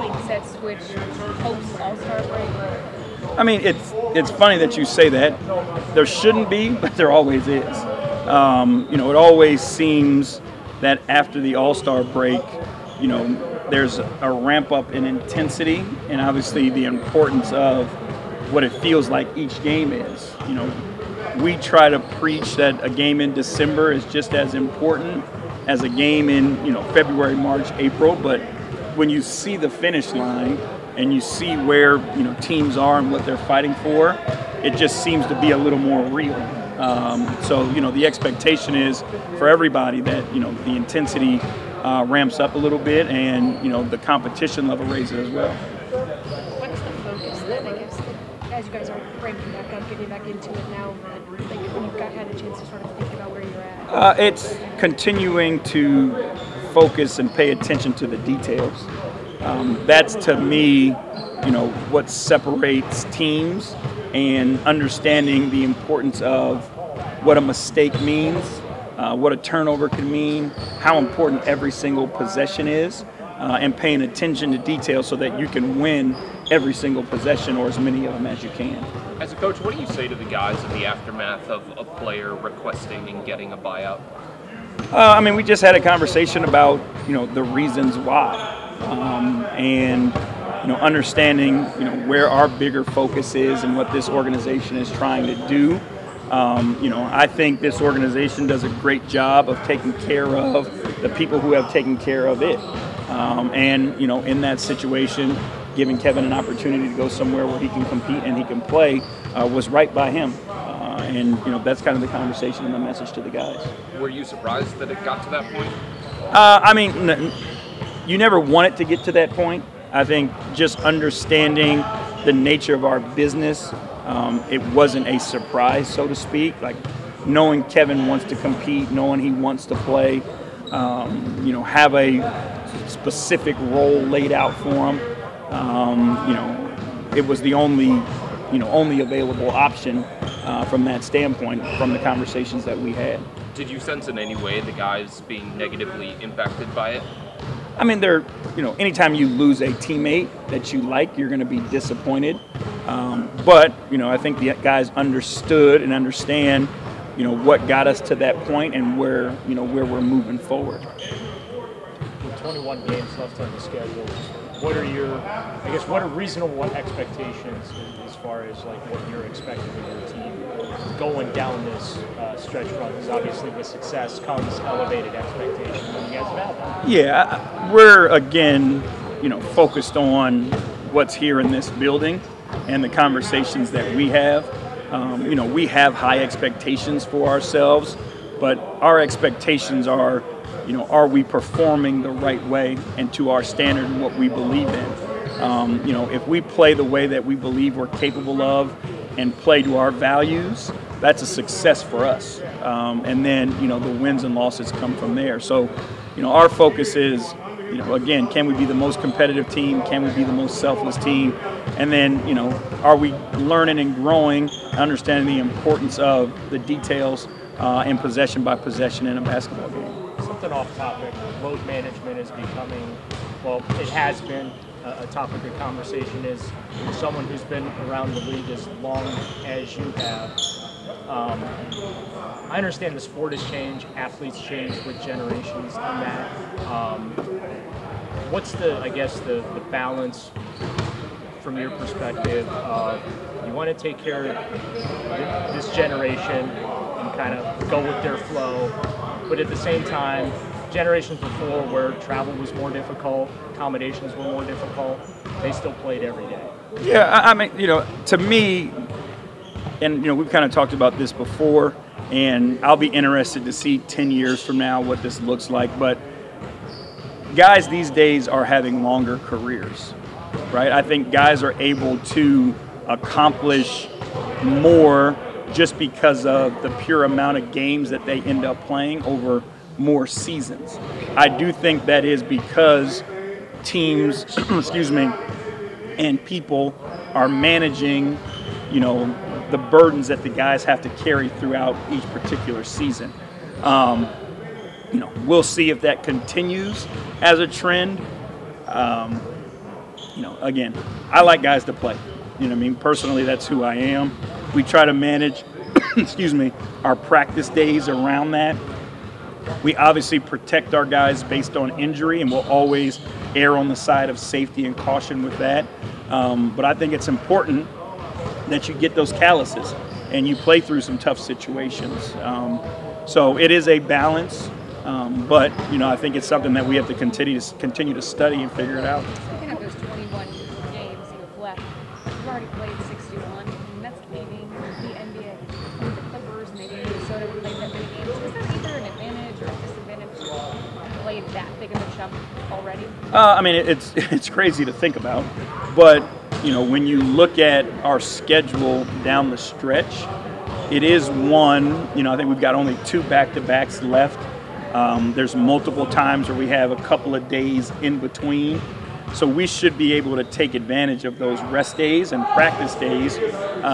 mindset switch post All-Star break? I mean, it's funny that you say that. There shouldn't be, but there always is. It always seems that after the All-Star break, there's a ramp up in intensity and obviously the importance of what it feels like each game is. We try to preach that a game in December is just as important as a game in, February, March, April, but when you see the finish line and you see where, teams are and what they're fighting for, it just seems to be a little more real. So the expectation is for everybody that, the intensity ramps up a little bit and, the competition level raises as well. What's the focus then, I guess, as you guys are ramping back up, getting back into it now, when you've had a chance to sort of think about where you're at? It's continuing to focus and pay attention to the details. That's, to me, what separates teams and understanding the importance of what a mistake means, what a turnover can mean, how important every single possession is, and paying attention to detail so that you can win every single possession or as many of them as you can. As a coach, what do you say to the guys in the aftermath of a player requesting and getting a buyout? We just had a conversation about, the reasons why, and, understanding, where our bigger focus is and what this organization is trying to do. I think this organization does a great job of taking care of the people who have taken care of it. In that situation, giving Kevin an opportunity to go somewhere where he can compete and he can play was right by him. That's kind of the conversation and the message to the guys. Were you surprised that it got to that point? You never want it to get to that point. I think just understanding the nature of our business, it wasn't a surprise, so to speak. Like knowing Kevin wants to compete, knowing he wants to play, have a specific role laid out for him. It was the only available option from that standpoint, from the conversations that we had. Did you sense in any way the guys being negatively impacted by it? Anytime you lose a teammate that you like, you're going to be disappointed. But I think the guys understood and understand, what got us to that point and where we're moving forward. With 21 games left on the schedule, what are reasonable expectations as far as like what you're expecting of your team going down this stretch run? Because obviously with success comes elevated expectations, and you guys have that. Yeah, we're again, focused on what's here in this building and the conversations that we have. We have high expectations for ourselves, but our expectations are, are we performing the right way and to our standard and what we believe in? If we play the way that we believe we're capable of and play to our values, that's a success for us. And then, the wins and losses come from there. So, our focus is, again, can we be the most competitive team? Can we be the most selfless team? And then, are we learning and growing, understanding the importance of the details and possession by possession in a basketball game? Something off topic, load management is becoming, it has been a topic of conversation. Is someone who's been around the league as long as you have. I understand the sport has changed, athletes change with generations and that. What's the balance from your perspective of you want to take care of this generation and kind of go with their flow, but at the same time, generations before where travel was more difficult, accommodations were more difficult, they still played every day. Yeah, to me, and we've kind of talked about this before, and I'll be interested to see 10 years from now what this looks like, but guys these days are having longer careers, right? I think guys are able to accomplish more just because of the pure amount of games that they end up playing over more seasons. I do think that is because teams, and people are managing, the burdens that the guys have to carry throughout each particular season. We'll see if that continues as a trend. again, I like guys to play. You know what I mean? Personally, that's who I am. We try to manage, excuse me, our practice days around that. We obviously protect our guys based on injury, and we'll always err on the side of safety and caution with that. But I think it's important that you get those calluses and you play through some tough situations. So it is a balance, but I think it's something that we have to continue to study and figure it out. Speaking of those 21 games you have left, you've already played 61, and that's leaving the NBA. The Clippers and maybe Minnesota played that many games. Is that either an advantage or a disadvantage to play that big of a chunk already? I mean, it's crazy to think about, but when you look at our schedule down the stretch, it is one. I think we've got only 2 back-to-backs left. There's multiple times where we have a couple of days in between. So we should be able to take advantage of those rest days and practice days.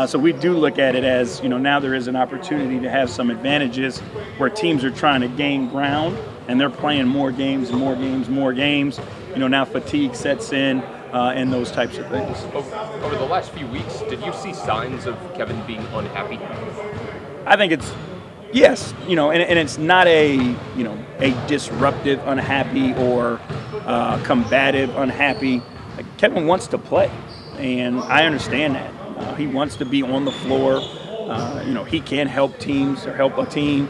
So we do look at it as, now there is an opportunity to have some advantages where teams are trying to gain ground and they're playing more games. Now fatigue sets in and those types of things. Over the last few weeks, did you see signs of Kevin being unhappy? I think it's, yes, and it's not a disruptive unhappy or combative unhappy. Like, Kevin wants to play, and I understand that. He wants to be on the floor. He can help teams or help a team.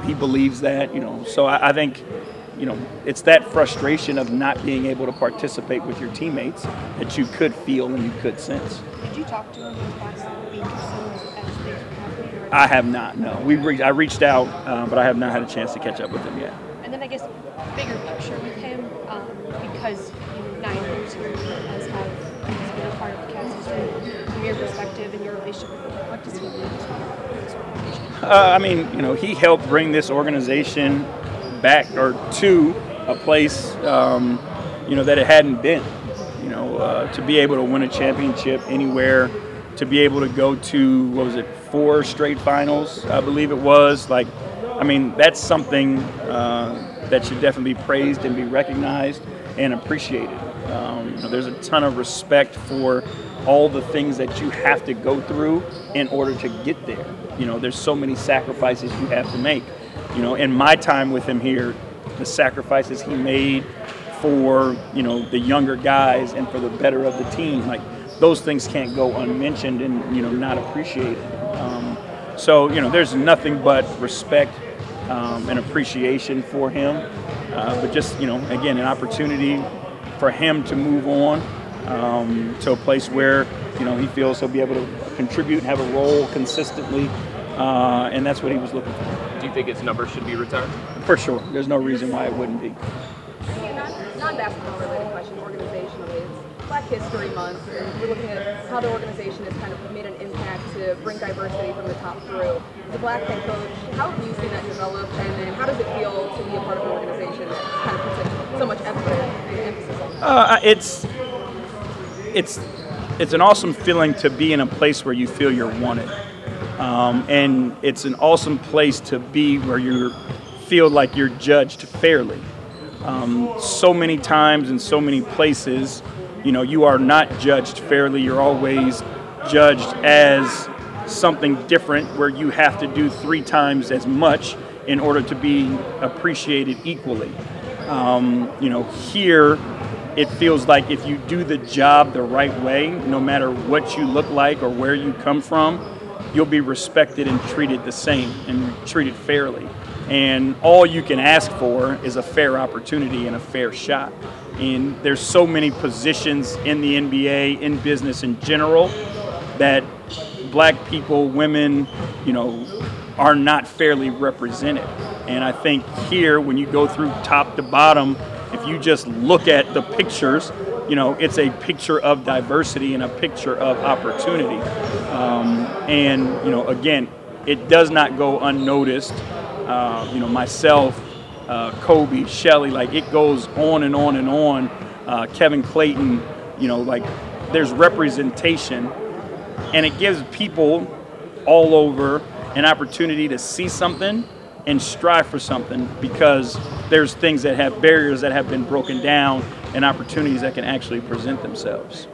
He believes that, So I think, it's that frustration of not being able to participate with your teammates that you could feel and you could sense. Did you talk to him in the past week or so as things were happening? I have not, no. I reached out, but I have not had a chance to catch up with him yet. And then I guess bigger picture with him, because 9 years here has been a part of the Cavs history. From your perspective and your relationship with him, what does he mean to this organization? He helped bring this organization back or to a place, that it hadn't been. To be able to win a championship anywhere, to be able to go to 4 straight finals, I believe it was. That's something that should definitely be praised and be recognized and appreciated. There's a ton of respect for all the things that you have to go through in order to get there. There's so many sacrifices you have to make. In my time with him here, the sacrifices he made for, the younger guys and for the better of the team, those things can't go unmentioned and, not appreciated. So there's nothing but respect and appreciation for him. But just, again, an opportunity for him to move on to a place where, he feels he'll be able to contribute and have a role consistently. And that's what he was looking for. Do you think his number should be retired? For sure. There's no reason why it wouldn't be. Non-basketball related question, organizationally. It's Black History Month, and we're looking at how the organization has kind of made an impact to bring diversity from the top through. As a Black head coach, how have you seen that develop, and how does it feel to be a part of an organization that kind of puts so much effort and emphasis on that? It's an awesome feeling to be in a place where you feel you're wanted. And it's an awesome place to be where you feel like you're judged fairly. So many times in so many places, you are not judged fairly. You're always judged as something different where you have to do 3 times as much in order to be appreciated equally. Here it feels like if you do the job the right way, no matter what you look like or where you come from, you'll be respected and treated the same and treated fairly. And all you can ask for is a fair opportunity and a fair shot. And there's so many positions in the NBA, in business in general, that Black people, women, are not fairly represented. And I think here, when you go through top to bottom, if you just look at the pictures, it's a picture of diversity and a picture of opportunity. Again, it does not go unnoticed. Myself, Kobe, Shelley, it goes on and on and on. Kevin Clayton, there's representation, and it gives people all over an opportunity to see something and strive for something, because there's things that have barriers that have been broken down and opportunities that can actually present themselves.